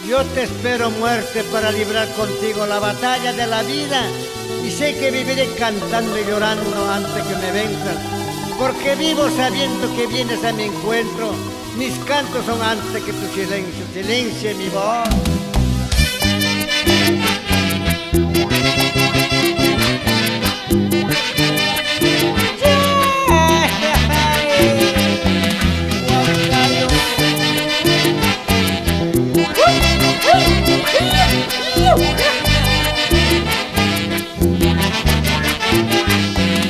Yo te espero muerte para librar contigo la batalla de la vida y sé que viviré cantando y llorando antes que me venzas, porque vivo sabiendo que vienes a mi encuentro. Mis cantos son antes que tu silencio, silencie mi voz.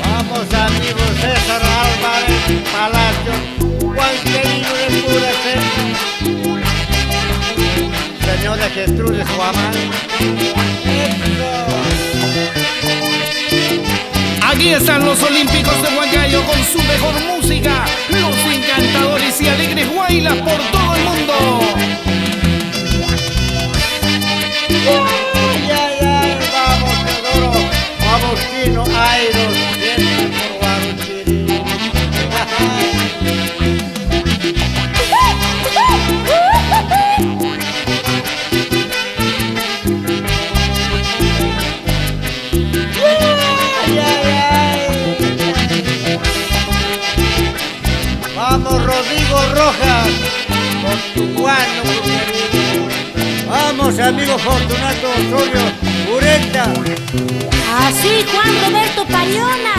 Vamos amigos, César Álvarez, Palacio, Juan Querido de Pura Cepa, señora Gertrudis Guamán. Aquí están los olímpicos de Huancayo con su mejor música, los encantadores y alegres guaylas por todo el mundo. Vamos Teodoro, Agustino, Airos, siempre por Guaruchiri. Vamos Rodrigo Rojas, portuguano, querido. Vamos amigo Fortunato Osorio, Ureta. Así Juan Roberto Payona,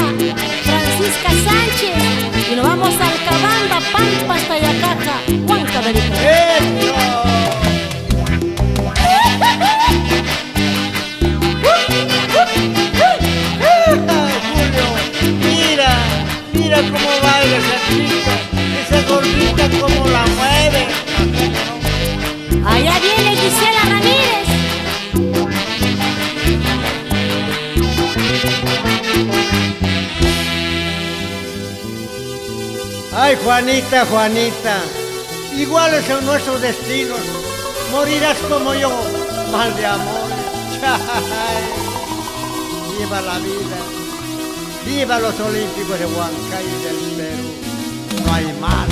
Francisca Sánchez, y nos vamos a Alcabamba, Pampas, Tayacaja, Huancavelica. ¡Eso! Julio, mira cómo baila esa chica, esa gordita cómo la mueve. Allá viene Gisela Ramírez. Ay, Juanita, Juanita, iguales son nuestros destinos. Morirás como yo, mal de amor. Viva la vida, viva los olímpicos de Huancayo y del Perú. No hay mal.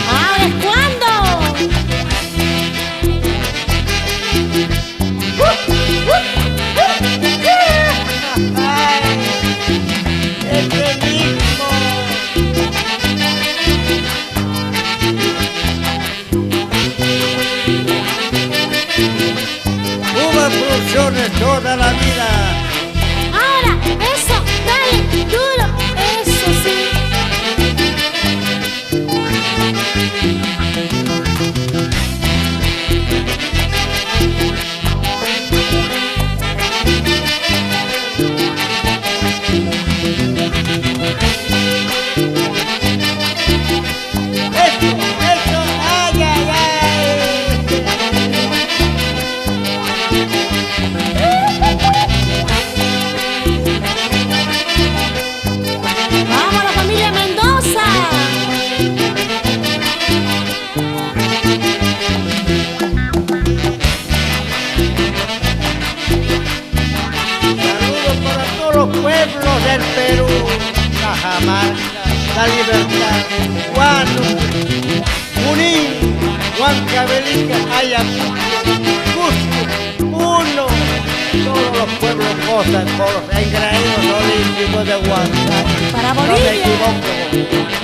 ¿Ahora es cuándo? Este mismo. Cuba Producciones toda la vida. Ahora, eso, dale, duro, eso sí. Eso, ay, ay, ay. Vamos a la familia Mendoza. Saludos para todos los pueblos del Perú, Cajamarca, La Libertad, Guano, Junín, Huancavelica, Ayacucho, Cusco, Puno, todos los pueblos gozan por los engreídos olímpicos de Huancayo. Para No me Bolivia. equivoco.